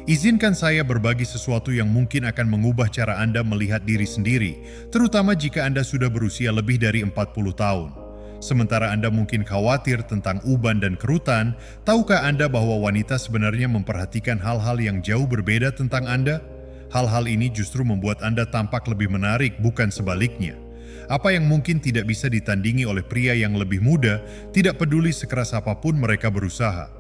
Izinkan saya berbagi sesuatu yang mungkin akan mengubah cara Anda melihat diri sendiri, terutama jika Anda sudah berusia lebih dari 40 tahun. Sementara Anda mungkin khawatir tentang uban dan kerutan, tahukah Anda bahwa wanita sebenarnya memperhatikan hal-hal yang jauh berbeda tentang Anda? Hal-hal ini justru membuat Anda tampak lebih menarik, bukan sebaliknya. Apa yang mungkin tidak bisa ditandingi oleh pria yang lebih muda, tidak peduli sekeras apapun mereka berusaha.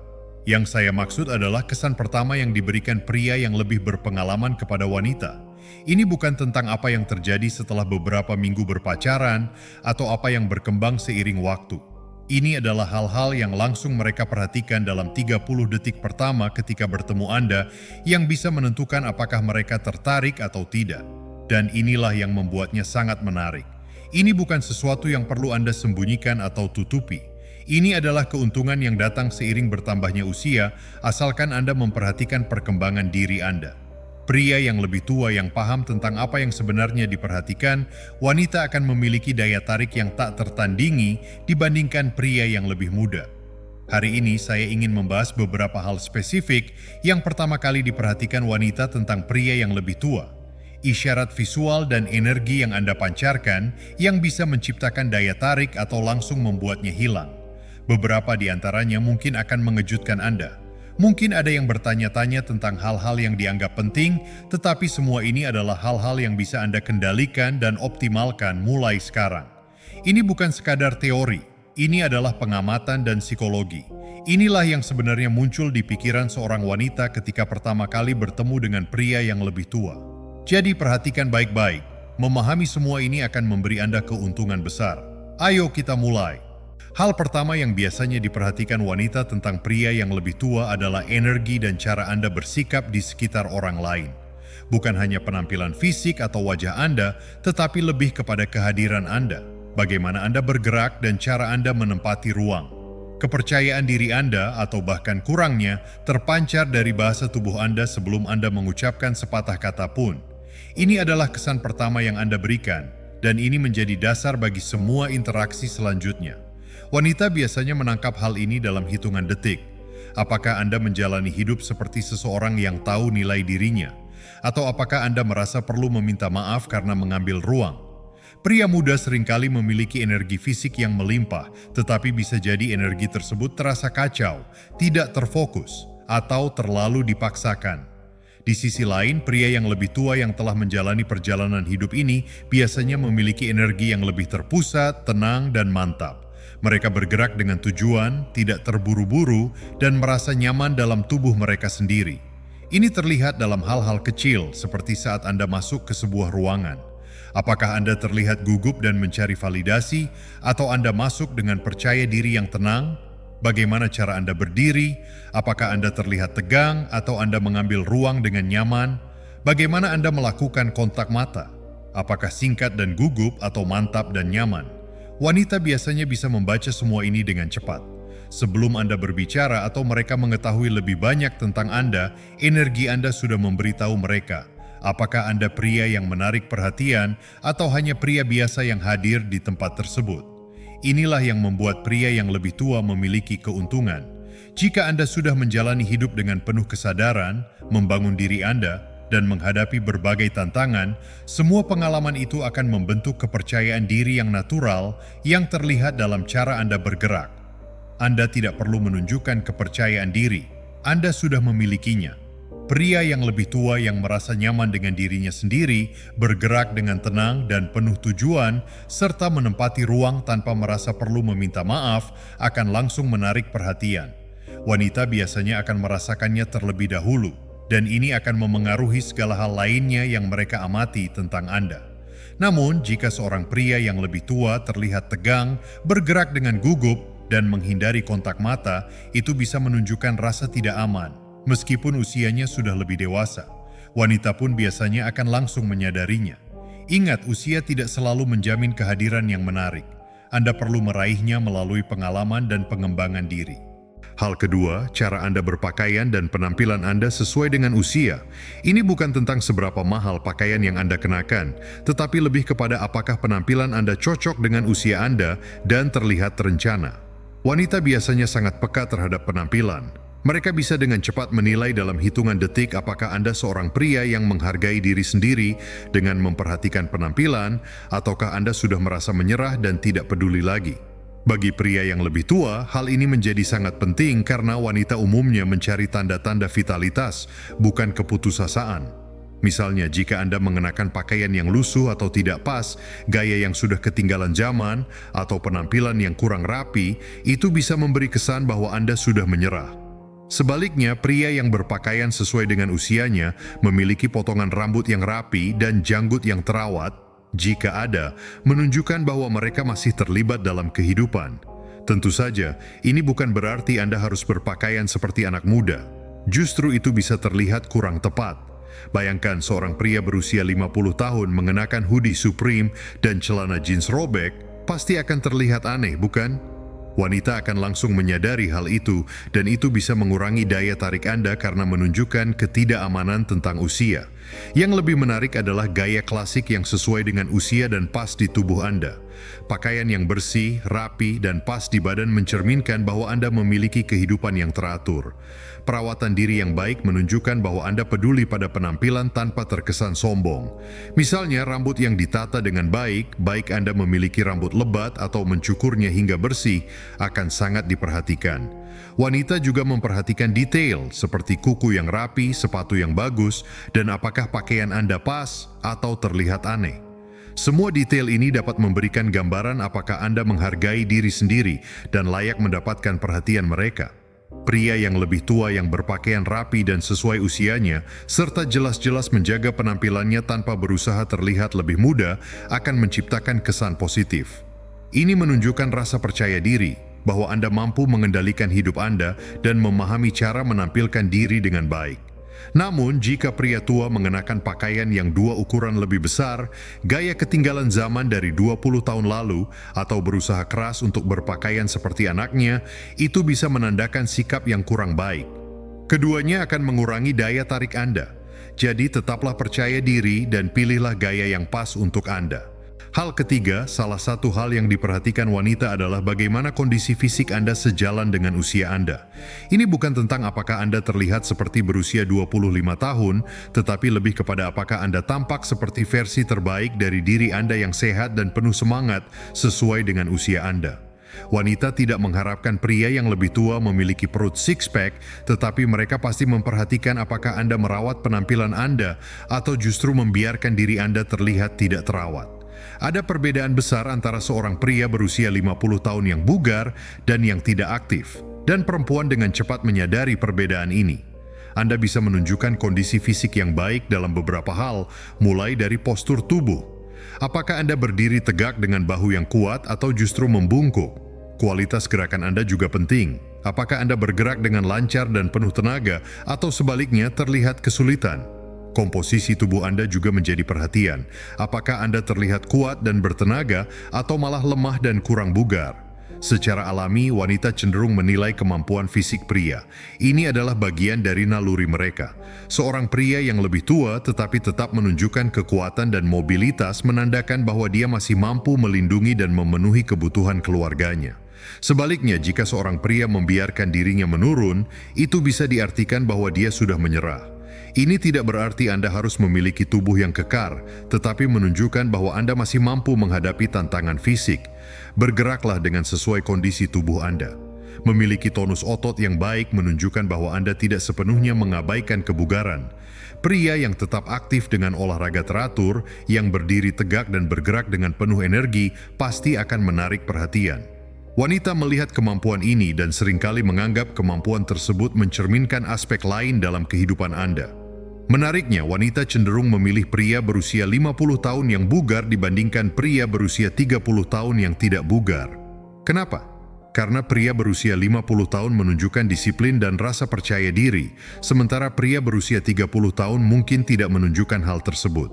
Yang saya maksud adalah kesan pertama yang diberikan pria yang lebih berpengalaman kepada wanita. Ini bukan tentang apa yang terjadi setelah beberapa minggu berpacaran atau apa yang berkembang seiring waktu. Ini adalah hal-hal yang langsung mereka perhatikan dalam 30 detik pertama ketika bertemu Anda yang bisa menentukan apakah mereka tertarik atau tidak. Dan inilah yang membuatnya sangat menarik. Ini bukan sesuatu yang perlu Anda sembunyikan atau tutupi. Ini adalah keuntungan yang datang seiring bertambahnya usia, asalkan Anda memperhatikan perkembangan diri Anda. Pria yang lebih tua yang paham tentang apa yang sebenarnya diperhatikan, wanita akan memiliki daya tarik yang tak tertandingi dibandingkan pria yang lebih muda. Hari ini saya ingin membahas beberapa hal spesifik yang pertama kali diperhatikan wanita tentang pria yang lebih tua. Isyarat visual dan energi yang Anda pancarkan yang bisa menciptakan daya tarik atau langsung membuatnya hilang. Beberapa di antaranya mungkin akan mengejutkan Anda. Mungkin ada yang bertanya-tanya tentang hal-hal yang dianggap penting, tetapi semua ini adalah hal-hal yang bisa Anda kendalikan dan optimalkan mulai sekarang. Ini bukan sekadar teori, ini adalah pengamatan dan psikologi. Inilah yang sebenarnya muncul di pikiran seorang wanita ketika pertama kali bertemu dengan pria yang lebih tua. Jadi perhatikan baik-baik, memahami semua ini akan memberi Anda keuntungan besar. Ayo kita mulai. Hal pertama yang biasanya diperhatikan wanita tentang pria yang lebih tua adalah energi dan cara Anda bersikap di sekitar orang lain. Bukan hanya penampilan fisik atau wajah Anda, tetapi lebih kepada kehadiran Anda, bagaimana Anda bergerak dan cara Anda menempati ruang. Kepercayaan diri Anda atau bahkan kurangnya terpancar dari bahasa tubuh Anda sebelum Anda mengucapkan sepatah kata pun. Ini adalah kesan pertama yang Anda berikan, dan ini menjadi dasar bagi semua interaksi selanjutnya. Wanita biasanya menangkap hal ini dalam hitungan detik. Apakah Anda menjalani hidup seperti seseorang yang tahu nilai dirinya? Atau apakah Anda merasa perlu meminta maaf karena mengambil ruang? Pria muda seringkali memiliki energi fisik yang melimpah, tetapi bisa jadi energi tersebut terasa kacau, tidak terfokus, atau terlalu dipaksakan. Di sisi lain, pria yang lebih tua yang telah menjalani perjalanan hidup ini biasanya memiliki energi yang lebih terpusat, tenang, dan mantap. Mereka bergerak dengan tujuan, tidak terburu-buru, dan merasa nyaman dalam tubuh mereka sendiri. Ini terlihat dalam hal-hal kecil, seperti saat Anda masuk ke sebuah ruangan. Apakah Anda terlihat gugup dan mencari validasi, atau Anda masuk dengan percaya diri yang tenang? Bagaimana cara Anda berdiri? Apakah Anda terlihat tegang, atau Anda mengambil ruang dengan nyaman? Bagaimana Anda melakukan kontak mata? Apakah singkat dan gugup, atau mantap dan nyaman? Wanita biasanya bisa membaca semua ini dengan cepat. Sebelum Anda berbicara atau mereka mengetahui lebih banyak tentang Anda, energi Anda sudah memberitahu mereka. Apakah Anda pria yang menarik perhatian atau hanya pria biasa yang hadir di tempat tersebut? Inilah yang membuat pria yang lebih tua memiliki keuntungan. Jika Anda sudah menjalani hidup dengan penuh kesadaran, membangun diri Anda, dan menghadapi berbagai tantangan, semua pengalaman itu akan membentuk kepercayaan diri yang natural yang terlihat dalam cara Anda bergerak. Anda tidak perlu menunjukkan kepercayaan diri, Anda sudah memilikinya. Pria yang lebih tua yang merasa nyaman dengan dirinya sendiri, bergerak dengan tenang dan penuh tujuan, serta menempati ruang tanpa merasa perlu meminta maaf, akan langsung menarik perhatian. Wanita biasanya akan merasakannya terlebih dahulu, dan ini akan memengaruhi segala hal lainnya yang mereka amati tentang Anda. Namun, jika seorang pria yang lebih tua terlihat tegang, bergerak dengan gugup, dan menghindari kontak mata, itu bisa menunjukkan rasa tidak aman, meskipun usianya sudah lebih dewasa. Wanita pun biasanya akan langsung menyadarinya. Ingat, usia tidak selalu menjamin kehadiran yang menarik. Anda perlu meraihnya melalui pengalaman dan pengembangan diri. Hal kedua, cara Anda berpakaian dan penampilan Anda sesuai dengan usia. Ini bukan tentang seberapa mahal pakaian yang Anda kenakan, tetapi lebih kepada apakah penampilan Anda cocok dengan usia Anda dan terlihat terencana. Wanita biasanya sangat peka terhadap penampilan. Mereka bisa dengan cepat menilai dalam hitungan detik apakah Anda seorang pria yang menghargai diri sendiri dengan memperhatikan penampilan, ataukah Anda sudah merasa menyerah dan tidak peduli lagi. Bagi pria yang lebih tua, hal ini menjadi sangat penting karena wanita umumnya mencari tanda-tanda vitalitas, bukan keputusasaan. Misalnya, jika Anda mengenakan pakaian yang lusuh atau tidak pas, gaya yang sudah ketinggalan zaman, atau penampilan yang kurang rapi, itu bisa memberi kesan bahwa Anda sudah menyerah. Sebaliknya, pria yang berpakaian sesuai dengan usianya memiliki potongan rambut yang rapi dan janggut yang terawat, jika ada, menunjukkan bahwa mereka masih terlibat dalam kehidupan. Tentu saja, ini bukan berarti Anda harus berpakaian seperti anak muda. Justru itu bisa terlihat kurang tepat. Bayangkan seorang pria berusia 50 tahun mengenakan hoodie Supreme dan celana jeans robek, pasti akan terlihat aneh, bukan? Wanita akan langsung menyadari hal itu, dan itu bisa mengurangi daya tarik Anda karena menunjukkan ketidakamanan tentang usia. Yang lebih menarik adalah gaya klasik yang sesuai dengan usia dan pas di tubuh Anda. Pakaian yang bersih, rapi, dan pas di badan mencerminkan bahwa Anda memiliki kehidupan yang teratur. Perawatan diri yang baik menunjukkan bahwa Anda peduli pada penampilan tanpa terkesan sombong. Misalnya, rambut yang ditata dengan baik, baik Anda memiliki rambut lebat atau mencukurnya hingga bersih, akan sangat diperhatikan. Wanita juga memperhatikan detail seperti kuku yang rapi, sepatu yang bagus, dan apakah pakaian Anda pas atau terlihat aneh. Semua detail ini dapat memberikan gambaran apakah Anda menghargai diri sendiri dan layak mendapatkan perhatian mereka. Pria yang lebih tua yang berpakaian rapi dan sesuai usianya, serta jelas-jelas menjaga penampilannya tanpa berusaha terlihat lebih muda, akan menciptakan kesan positif. Ini menunjukkan rasa percaya diri, bahwa Anda mampu mengendalikan hidup Anda dan memahami cara menampilkan diri dengan baik. Namun, jika pria tua mengenakan pakaian yang dua ukuran lebih besar, gaya ketinggalan zaman dari 20 tahun lalu, atau berusaha keras untuk berpakaian seperti anaknya, itu bisa menandakan sikap yang kurang baik. Keduanya akan mengurangi daya tarik Anda. Jadi, tetaplah percaya diri dan pilihlah gaya yang pas untuk Anda. Hal ketiga, salah satu hal yang diperhatikan wanita adalah bagaimana kondisi fisik Anda sejalan dengan usia Anda. Ini bukan tentang apakah Anda terlihat seperti berusia 25 tahun, tetapi lebih kepada apakah Anda tampak seperti versi terbaik dari diri Anda yang sehat dan penuh semangat sesuai dengan usia Anda. Wanita tidak mengharapkan pria yang lebih tua memiliki perut six-pack, tetapi mereka pasti memperhatikan apakah Anda merawat penampilan Anda atau justru membiarkan diri Anda terlihat tidak terawat. Ada perbedaan besar antara seorang pria berusia 50 tahun yang bugar dan yang tidak aktif, dan perempuan dengan cepat menyadari perbedaan ini. Anda bisa menunjukkan kondisi fisik yang baik dalam beberapa hal, mulai dari postur tubuh. Apakah Anda berdiri tegak dengan bahu yang kuat atau justru membungkuk? Kualitas gerakan Anda juga penting. Apakah Anda bergerak dengan lancar dan penuh tenaga, atau sebaliknya terlihat kesulitan? Komposisi tubuh Anda juga menjadi perhatian. Apakah Anda terlihat kuat dan bertenaga atau malah lemah dan kurang bugar? Secara alami, wanita cenderung menilai kemampuan fisik pria. Ini adalah bagian dari naluri mereka. Seorang pria yang lebih tua tetapi tetap menunjukkan kekuatan dan mobilitas menandakan bahwa dia masih mampu melindungi dan memenuhi kebutuhan keluarganya. Sebaliknya, jika seorang pria membiarkan dirinya menurun, itu bisa diartikan bahwa dia sudah menyerah. Ini tidak berarti Anda harus memiliki tubuh yang kekar, tetapi menunjukkan bahwa Anda masih mampu menghadapi tantangan fisik. Bergeraklah dengan sesuai kondisi tubuh Anda. Memiliki tonus otot yang baik menunjukkan bahwa Anda tidak sepenuhnya mengabaikan kebugaran. Pria yang tetap aktif dengan olahraga teratur, yang berdiri tegak dan bergerak dengan penuh energi, pasti akan menarik perhatian. Wanita melihat kemampuan ini dan seringkali menganggap kemampuan tersebut mencerminkan aspek lain dalam kehidupan Anda. Menariknya, wanita cenderung memilih pria berusia 50 tahun yang bugar dibandingkan pria berusia 30 tahun yang tidak bugar. Kenapa? Karena pria berusia 50 tahun menunjukkan disiplin dan rasa percaya diri, sementara pria berusia 30 tahun mungkin tidak menunjukkan hal tersebut.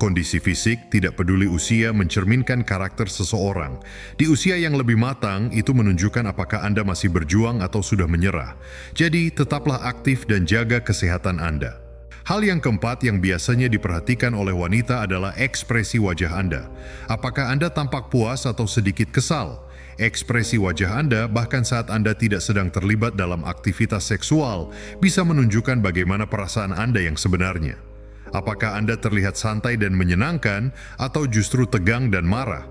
Kondisi fisik, tidak peduli usia, mencerminkan karakter seseorang. Di usia yang lebih matang, itu menunjukkan apakah Anda masih berjuang atau sudah menyerah. Jadi, tetaplah aktif dan jaga kesehatan Anda. Hal yang keempat yang biasanya diperhatikan oleh wanita adalah ekspresi wajah Anda. Apakah Anda tampak puas atau sedikit kesal? Ekspresi wajah Anda, bahkan saat Anda tidak sedang terlibat dalam aktivitas seksual, bisa menunjukkan bagaimana perasaan Anda yang sebenarnya. Apakah Anda terlihat santai dan menyenangkan, atau justru tegang dan marah?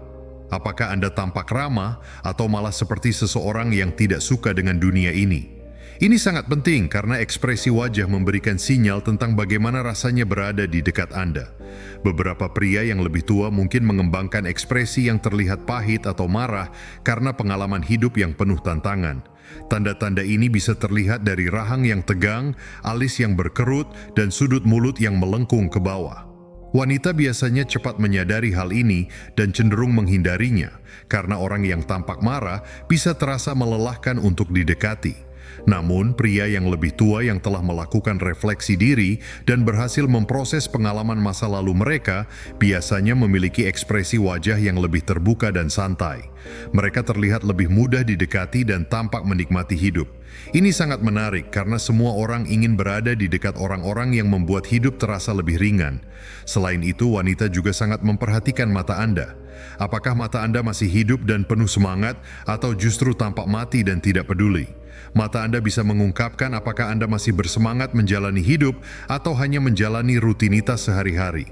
Apakah Anda tampak ramah, atau malah seperti seseorang yang tidak suka dengan dunia ini? Ini sangat penting karena ekspresi wajah memberikan sinyal tentang bagaimana rasanya berada di dekat Anda. Beberapa pria yang lebih tua mungkin mengembangkan ekspresi yang terlihat pahit atau marah karena pengalaman hidup yang penuh tantangan. Tanda-tanda ini bisa terlihat dari rahang yang tegang, alis yang berkerut, dan sudut mulut yang melengkung ke bawah. Wanita biasanya cepat menyadari hal ini dan cenderung menghindarinya, karena orang yang tampak marah bisa terasa melelahkan untuk didekati. Namun, pria yang lebih tua yang telah melakukan refleksi diri dan berhasil memproses pengalaman masa lalu mereka biasanya memiliki ekspresi wajah yang lebih terbuka dan santai. Mereka terlihat lebih mudah didekati dan tampak menikmati hidup. Ini sangat menarik karena semua orang ingin berada di dekat orang-orang yang membuat hidup terasa lebih ringan. Selain itu, wanita juga sangat memperhatikan mata Anda. Apakah mata Anda masih hidup dan penuh semangat, atau justru tampak mati dan tidak peduli? Mata Anda bisa mengungkapkan apakah Anda masih bersemangat menjalani hidup atau hanya menjalani rutinitas sehari-hari.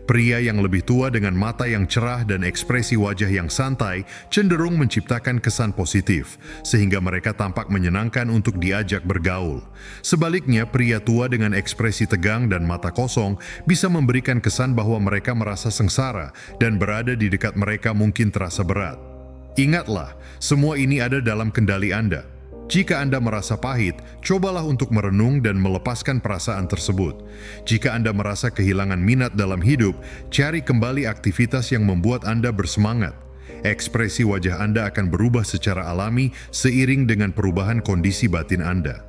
Pria yang lebih tua dengan mata yang cerah dan ekspresi wajah yang santai cenderung menciptakan kesan positif, sehingga mereka tampak menyenangkan untuk diajak bergaul. Sebaliknya, pria tua dengan ekspresi tegang dan mata kosong bisa memberikan kesan bahwa mereka merasa sengsara dan berada di dekat mereka mungkin terasa berat. Ingatlah, semua ini ada dalam kendali Anda. Jika Anda merasa pahit, cobalah untuk merenung dan melepaskan perasaan tersebut. Jika Anda merasa kehilangan minat dalam hidup, cari kembali aktivitas yang membuat Anda bersemangat. Ekspresi wajah Anda akan berubah secara alami seiring dengan perubahan kondisi batin Anda.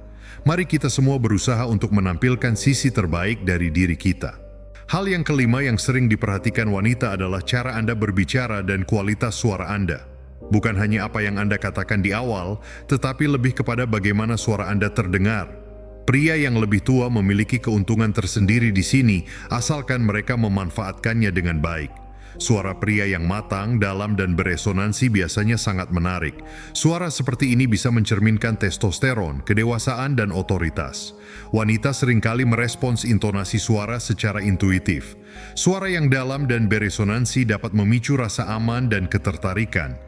Mari kita semua berusaha untuk menampilkan sisi terbaik dari diri kita. Hal yang kelima yang sering diperhatikan wanita adalah cara Anda berbicara dan kualitas suara Anda. Bukan hanya apa yang Anda katakan di awal, tetapi lebih kepada bagaimana suara Anda terdengar. Pria yang lebih tua memiliki keuntungan tersendiri di sini, asalkan mereka memanfaatkannya dengan baik. Suara pria yang matang, dalam, dan beresonansi biasanya sangat menarik. Suara seperti ini bisa mencerminkan testosteron, kedewasaan, dan otoritas. Wanita seringkali merespons intonasi suara secara intuitif. Suara yang dalam dan beresonansi dapat memicu rasa aman dan ketertarikan.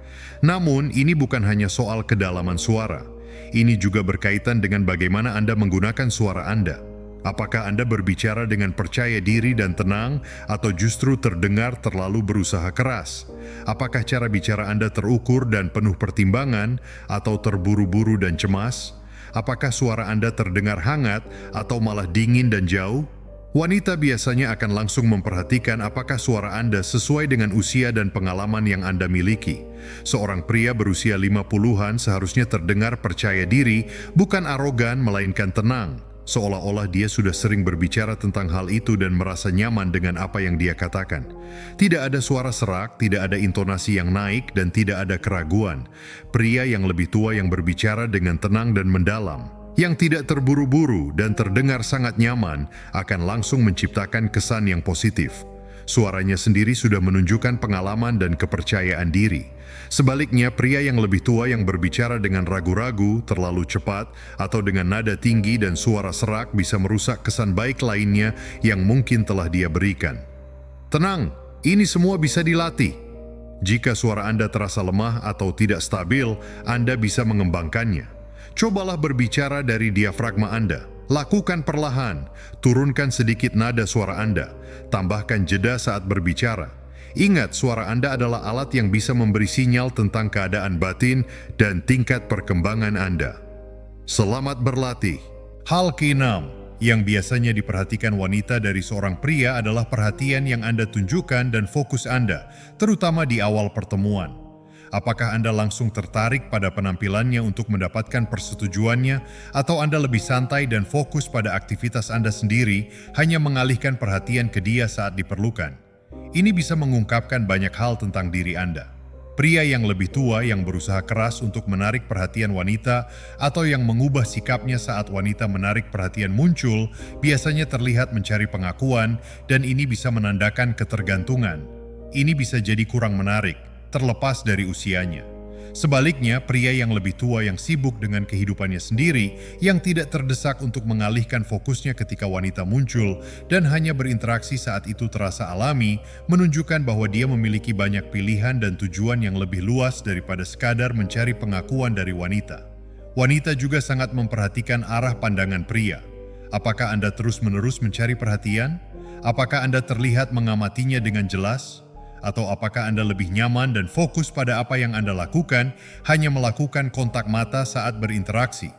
Namun, ini bukan hanya soal kedalaman suara. Ini juga berkaitan dengan bagaimana Anda menggunakan suara Anda. Apakah Anda berbicara dengan percaya diri dan tenang, atau justru terdengar terlalu berusaha keras? Apakah cara bicara Anda terukur dan penuh pertimbangan, atau terburu-buru dan cemas? Apakah suara Anda terdengar hangat, atau malah dingin dan jauh? Wanita biasanya akan langsung memperhatikan apakah suara Anda sesuai dengan usia dan pengalaman yang Anda miliki. Seorang pria berusia 50-an seharusnya terdengar percaya diri, bukan arogan melainkan tenang, seolah-olah dia sudah sering berbicara tentang hal itu dan merasa nyaman dengan apa yang dia katakan. Tidak ada suara serak, tidak ada intonasi yang naik, dan tidak ada keraguan. Pria yang lebih tua yang berbicara dengan tenang dan mendalam, yang tidak terburu-buru dan terdengar sangat nyaman, akan langsung menciptakan kesan yang positif. Suaranya sendiri sudah menunjukkan pengalaman dan kepercayaan diri. Sebaliknya, pria yang lebih tua yang berbicara dengan ragu-ragu, terlalu cepat, atau dengan nada tinggi dan suara serak bisa merusak kesan baik lainnya yang mungkin telah dia berikan. Tenang, ini semua bisa dilatih. Jika suara Anda terasa lemah atau tidak stabil, Anda bisa mengembangkannya. Cobalah berbicara dari diafragma Anda. Lakukan perlahan, turunkan sedikit nada suara Anda, tambahkan jeda saat berbicara. Ingat, suara Anda adalah alat yang bisa memberi sinyal tentang keadaan batin dan tingkat perkembangan Anda. Selamat berlatih. Hal keenam yang biasanya diperhatikan wanita dari seorang pria adalah perhatian yang Anda tunjukkan dan fokus Anda, terutama di awal pertemuan. Apakah Anda langsung tertarik pada penampilannya untuk mendapatkan persetujuannya, atau Anda lebih santai dan fokus pada aktivitas Anda sendiri, hanya mengalihkan perhatian ke dia saat diperlukan? Ini bisa mengungkapkan banyak hal tentang diri Anda. Pria yang lebih tua yang berusaha keras untuk menarik perhatian wanita, atau yang mengubah sikapnya saat wanita menarik perhatian muncul, biasanya terlihat mencari pengakuan, dan ini bisa menandakan ketergantungan. Ini bisa jadi kurang menarik, terlepas dari usianya. Sebaliknya, pria yang lebih tua yang sibuk dengan kehidupannya sendiri, yang tidak terdesak untuk mengalihkan fokusnya ketika wanita muncul dan hanya berinteraksi saat itu terasa alami, menunjukkan bahwa dia memiliki banyak pilihan dan tujuan yang lebih luas daripada sekadar mencari pengakuan dari wanita. Wanita juga sangat memperhatikan arah pandangan pria. Apakah Anda terus-menerus mencari perhatian? Apakah Anda terlihat mengamatinya dengan jelas? Atau apakah Anda lebih nyaman dan fokus pada apa yang Anda lakukan, hanya melakukan kontak mata saat berinteraksi?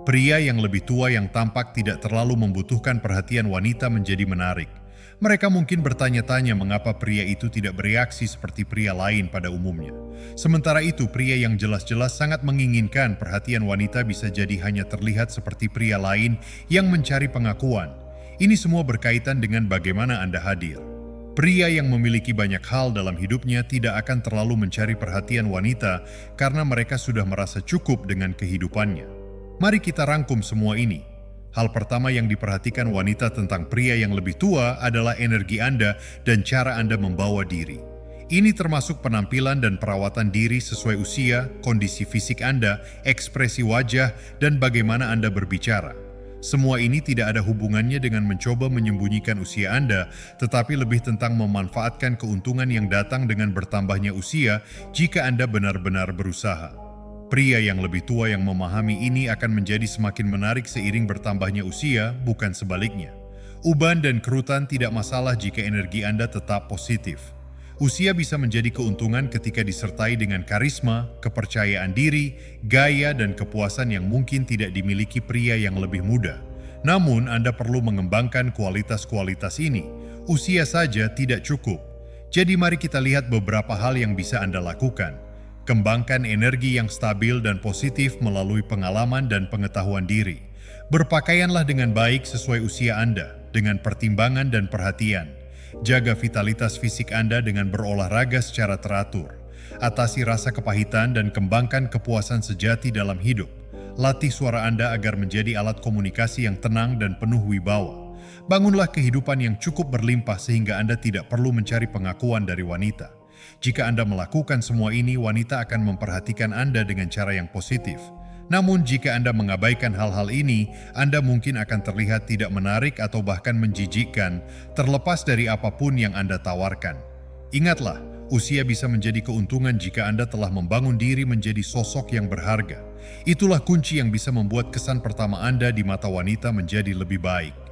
Pria yang lebih tua yang tampak tidak terlalu membutuhkan perhatian wanita menjadi menarik. Mereka mungkin bertanya-tanya mengapa pria itu tidak bereaksi seperti pria lain pada umumnya. Sementara itu, pria yang jelas-jelas sangat menginginkan perhatian wanita bisa jadi hanya terlihat seperti pria lain yang mencari pengakuan. Ini semua berkaitan dengan bagaimana Anda hadir. Pria yang memiliki banyak hal dalam hidupnya tidak akan terlalu mencari perhatian wanita karena mereka sudah merasa cukup dengan kehidupannya. Mari kita rangkum semua ini. Hal pertama yang diperhatikan wanita tentang pria yang lebih tua adalah energi Anda dan cara Anda membawa diri. Ini termasuk penampilan dan perawatan diri sesuai usia, kondisi fisik Anda, ekspresi wajah, dan bagaimana Anda berbicara. Semua ini tidak ada hubungannya dengan mencoba menyembunyikan usia Anda, tetapi lebih tentang memanfaatkan keuntungan yang datang dengan bertambahnya usia jika Anda benar-benar berusaha. Pria yang lebih tua yang memahami ini akan menjadi semakin menarik seiring bertambahnya usia, bukan sebaliknya. Uban dan kerutan tidak masalah jika energi Anda tetap positif. Usia bisa menjadi keuntungan ketika disertai dengan karisma, kepercayaan diri, gaya, dan kepuasan yang mungkin tidak dimiliki pria yang lebih muda. Namun, Anda perlu mengembangkan kualitas-kualitas ini. Usia saja tidak cukup. Jadi mari kita lihat beberapa hal yang bisa Anda lakukan. Kembangkan energi yang stabil dan positif melalui pengalaman dan pengetahuan diri. Berpakaianlah dengan baik sesuai usia Anda, dengan pertimbangan dan perhatian. Jaga vitalitas fisik Anda dengan berolahraga secara teratur. Atasi rasa kepahitan dan kembangkan kepuasan sejati dalam hidup. Latih suara Anda agar menjadi alat komunikasi yang tenang dan penuh wibawa. Bangunlah kehidupan yang cukup berlimpah sehingga Anda tidak perlu mencari pengakuan dari wanita. Jika Anda melakukan semua ini, wanita akan memperhatikan Anda dengan cara yang positif. Namun jika Anda mengabaikan hal-hal ini, Anda mungkin akan terlihat tidak menarik atau bahkan menjijikkan, terlepas dari apapun yang Anda tawarkan. Ingatlah, usia bisa menjadi keuntungan jika Anda telah membangun diri menjadi sosok yang berharga. Itulah kunci yang bisa membuat kesan pertama Anda di mata wanita menjadi lebih baik.